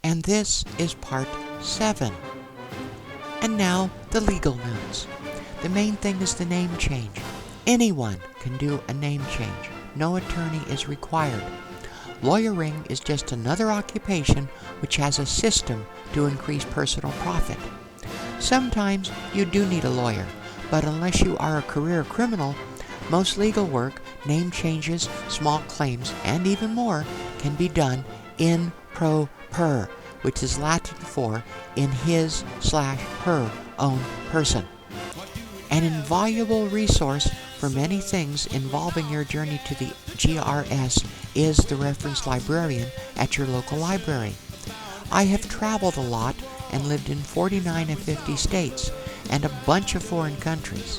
And this is part 7. And now, the legal news. The main thing is the name change. Anyone can do a name change. No attorney is required. Lawyering is just another occupation which has a system to increase personal profit. Sometimes you do need a lawyer, but unless you are a career criminal, most legal work, name changes, small claims, and even more can be done in pro per, which is Latin for in his/her own person. An invaluable resource for many things involving your journey to the GRS is the reference librarian at your local library. I have traveled a lot and lived in 49 of 50 states and a bunch of foreign countries.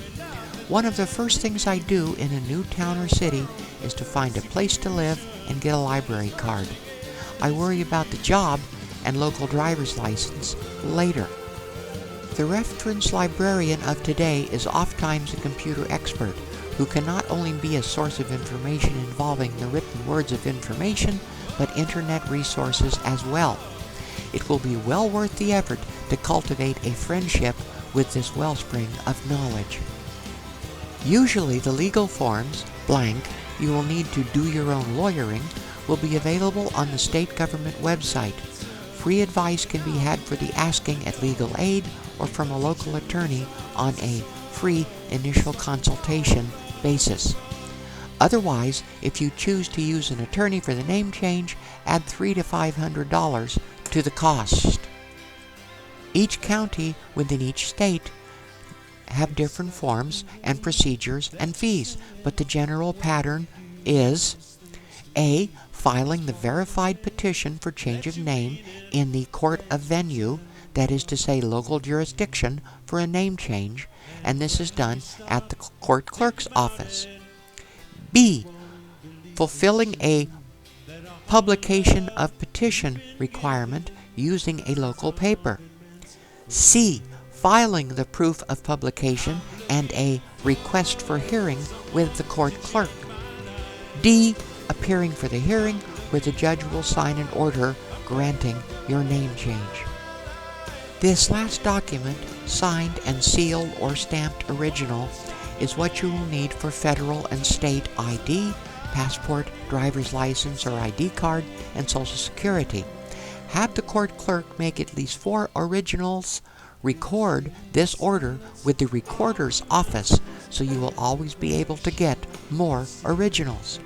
One of the first things I do in a new town or city is to find a place to live and get a library card. I worry about the job and local driver's license later. The reference librarian of today is oftentimes a computer expert who can not only be a source of information involving the written words of information, but internet resources as well. It will be well worth the effort to cultivate a friendship with this wellspring of knowledge. Usually the legal forms, blank, you will need to do your own lawyering, will be available on the state government website. Free advice can be had for the asking at legal aid or from a local attorney on a free initial consultation basis. Otherwise, if you choose to use an attorney for the name change, add $300 to $500 to the cost. Each county within each state have different forms and procedures and fees, but the general pattern is A. Filing the verified petition for change of name in the court of venue, that is to say local jurisdiction, for a name change, and this is done at the court clerk's office. B. Fulfilling a publication of petition requirement using a local paper. C. Filing the proof of publication and a request for hearing with the court clerk. D. Appearing for the hearing where the judge will sign an order granting your name change. This last document, signed and sealed or stamped original, is what you will need for federal and state ID, passport, driver's license or ID card, and Social Security. Have the court clerk make at least 4 originals. Record this order with the recorder's office so you will always be able to get more originals.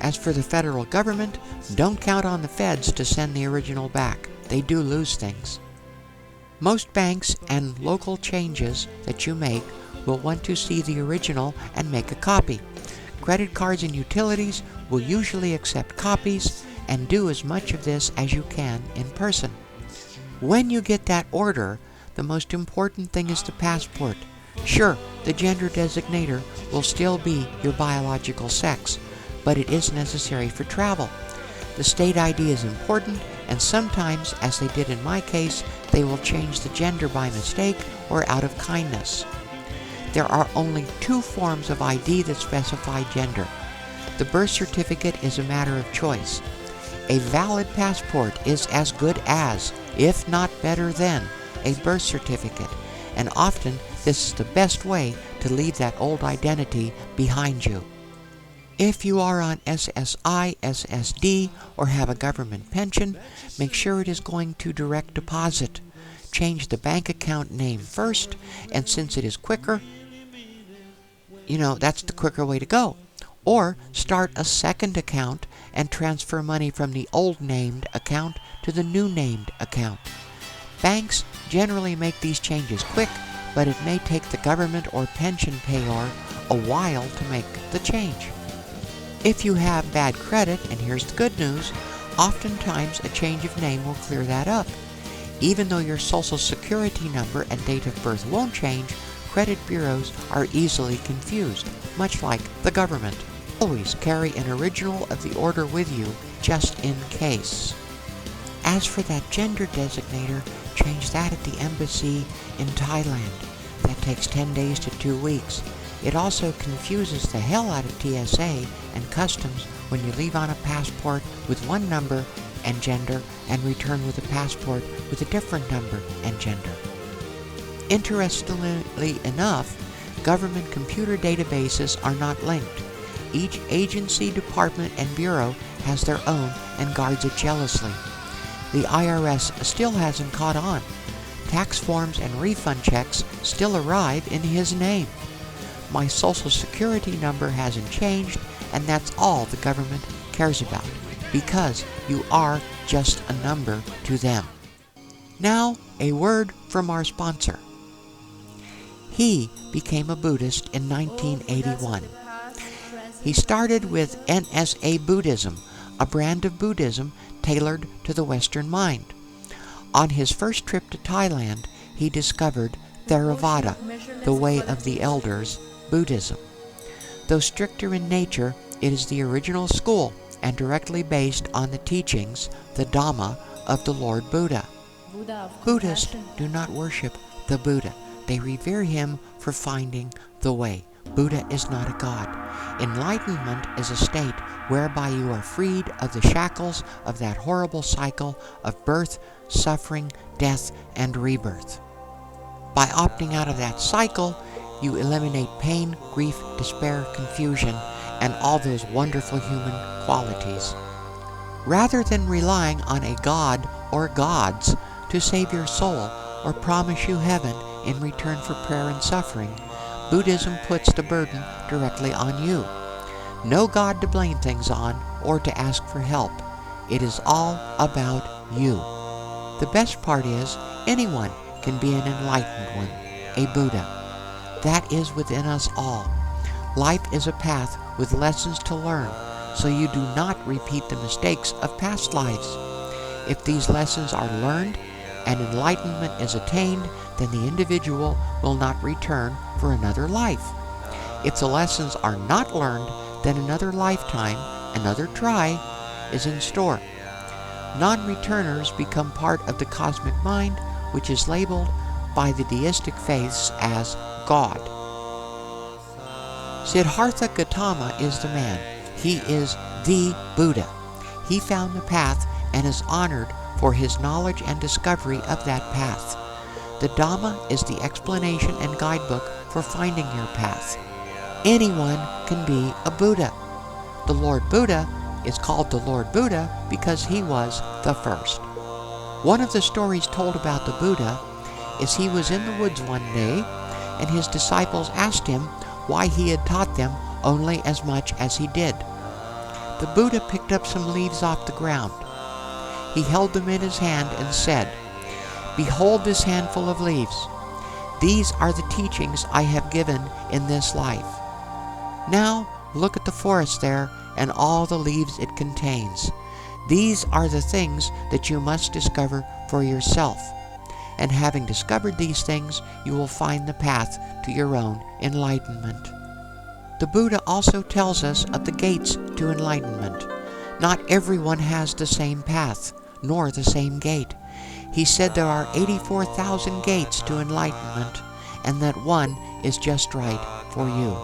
As for the federal government, don't count on the feds to send the original back. They do lose things. Most banks and local changes that you make will want to see the original and make a copy. Credit cards and utilities will usually accept copies, and do as much of this as you can in person. When you get that order, the most important thing is the passport. Sure, the gender designator will still be your biological sex, but it is necessary for travel. The state ID is important, and sometimes, as they did in my case, they will change the gender by mistake or out of kindness. There are only 2 forms of ID that specify gender. The birth certificate is a matter of choice. A valid passport is as good as, if not better than, a birth certificate, and often this is the best way to leave that old identity behind you. If you are on SSI, SSD, or have a government pension, make sure it is going to direct deposit. Change the bank account name first, and since it is quicker, that's the quicker way to go. Or start a second account and transfer money from the old named account to the new named account. Banks generally make these changes quick, but it may take the government or pension payer a while to make the change. If you have bad credit, and here's the good news, oftentimes a change of name will clear that up. Even though your Social Security number and date of birth won't change, credit bureaus are easily confused, much like the government. Always carry an original of the order with you, just in case. As for that gender designator, change that at the embassy in Thailand. That takes 10 days to 2 weeks. It also confuses the hell out of TSA and customs when you leave on a passport with one number and gender and return with a passport with a different number and gender. Interestingly enough, government computer databases are not linked. Each agency, department, and bureau has their own and guards it jealously. The IRS still hasn't caught on. Tax forms and refund checks still arrive in his name. My social security number hasn't changed, and that's all the government cares about, because you are just a number to them. Now, a word from our sponsor. He became a Buddhist in 1981. He started with NSA Buddhism, a brand of Buddhism tailored to the Western mind. On his first trip to Thailand, he discovered Theravada, the way of the elders, Buddhism. Though stricter in nature, it is the original school and directly based on the teachings, the Dhamma, of the Lord Buddha. Buddhists do not worship the Buddha. They revere him for finding the way. Buddha is not a god. Enlightenment is a state whereby you are freed of the shackles of that horrible cycle of birth, suffering, death, and rebirth. By opting out of that cycle, you eliminate pain, grief, despair, confusion, and all those wonderful human qualities. Rather than relying on a god or gods to save your soul or promise you heaven in return for prayer and suffering, Buddhism puts the burden directly on you. No god to blame things on or to ask for help. It is all about you. The best part is, anyone can be an enlightened one, a Buddha. That is within us all. Life is a path with lessons to learn, so you do not repeat the mistakes of past lives. If these lessons are learned and enlightenment is attained, then the individual will not return for another life. If the lessons are not learned, then another lifetime, another try, is in store. Non-returners become part of the cosmic mind, which is labeled by the deistic faiths as God. Siddhartha Gautama is the man. He is the Buddha. He found the path and is honored for his knowledge and discovery of that path. The Dhamma is the explanation and guidebook for finding your path. Anyone can be a Buddha. The Lord Buddha is called the Lord Buddha because he was the first. One of the stories told about the Buddha is he was in the woods one day, and his disciples asked him why he had taught them only as much as he did. The Buddha picked up some leaves off the ground. He held them in his hand and said, "Behold this handful of leaves. These are the teachings I have given in this life. Now look at the forest there and all the leaves it contains. These are the things that you must discover for yourself. And having discovered these things, you will find the path to your own enlightenment." The Buddha also tells us of the gates to enlightenment. Not everyone has the same path, nor the same gate. He said there are 84,000 gates to enlightenment, and that one is just right for you.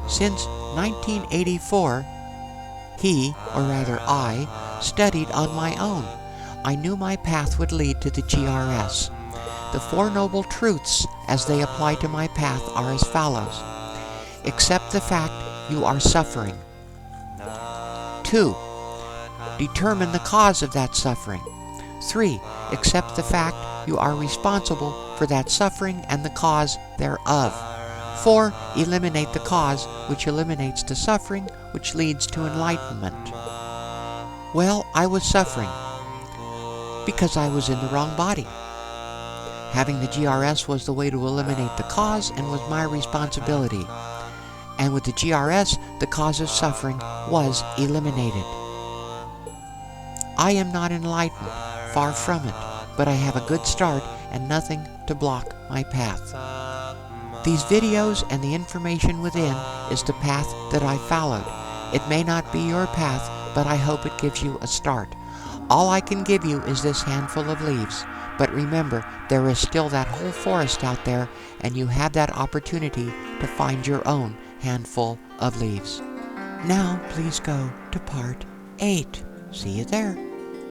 Since 1984, I, studied on my own. I knew my path would lead to the GRS. The Four Noble Truths, as they apply to my path, are as follows. Accept the fact you are suffering. 2. Determine the cause of that suffering. 3. Accept the fact you are responsible for that suffering and the cause thereof. 4. Eliminate the cause, which eliminates the suffering, which leads to enlightenment. Well, I was suffering because I was in the wrong body. Having the GRS was the way to eliminate the cause and was my responsibility. And with the GRS, the cause of suffering was eliminated. I am not enlightened, far from it, but I have a good start and nothing to block my path. These videos and the information within is the path that I followed. It may not be your path, but I hope it gives you a start. All I can give you is this handful of leaves, but remember, there is still that whole forest out there, and you have that opportunity to find your own handful of leaves. Now, please go to part 8. See you there.